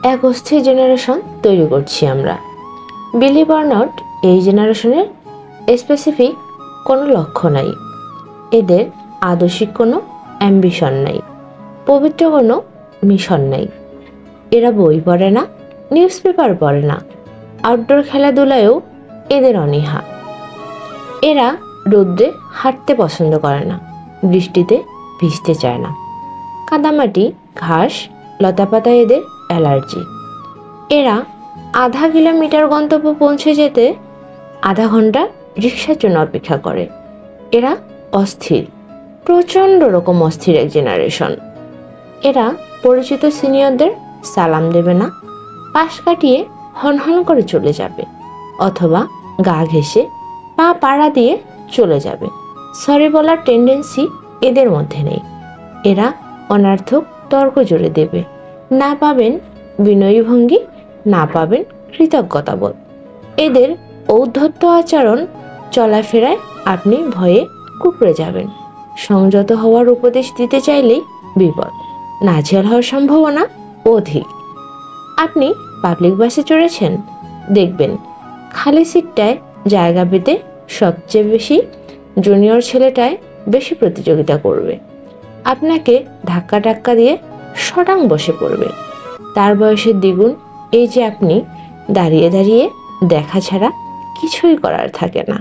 এক অস্থির জেনারেশন তৈরি করছি আমরা। বিলিভ অর নট, এই জেনারেশনের স্পেসিফিক কোনো লক্ষ্য নাই। এদের আদর্শিক কোনো অ্যাম্বিশন নাই, পবিত্র কোনো মিশন নাই। এরা বই পড়ে না, নিউজ পেপার পড়ে না, আউটডোর খেলাধুলায়ও এদের অনীহা। এরা রৌদ্রে হাঁটতে পছন্দ করে না, বৃষ্টিতে ভিজতে চায় না, কাদামাটি, ঘাস, লতাপাতা এদের অ্যালার্জি। এরা আধা কিলোমিটার গন্তব্য পৌঁছে যেতে আধা ঘন্টা রিক্সার জন্য অপেক্ষা করে। এরা অস্থির, প্রচণ্ড রকম অস্থির এক জেনারেশন। এরা পরিচিত সিনিয়রদের সালাম দেবে না, পাশ কাটিয়ে হনহন করে চলে যাবে, অথবা গা ঘেঁষে পা পাড়া দিয়ে চলে যাবে। সরি বলার টেন্ডেন্সি এদের মধ্যে নেই। এরা অনার্থক তর্ক জুড়ে দেবে, না পাবেন বিনয়ী ভঙ্গি, না পাবেন কৃতজ্ঞতাবোধ। এদের ঔদ্ধত্য আচরণ চলাফেরায় আপনি ভয়ে কুঁকড়ে যাবেন। সংযত হওয়ার উপদেশ দিতে চাইলেই বিপদ, নাজেহাল হওয়ার সম্ভাবনা অধিক। আপনি পাবলিক বাসে চড়েছেন, দেখবেন খালি সিটটায় জায়গা পেতে সবচেয়ে বেশি জুনিয়র ছেলেটায় বেশি প্রতিযোগিতা করবে। আপনাকে ধাক্কা টাক্কা দিয়ে শটাং বসে পড়বে। তার বয়সের দ্বিগুণ। এই যে আপনি দাঁড়িয়ে দাঁড়িয়ে দেখা ছাড়া কিছুই করার থাকে না।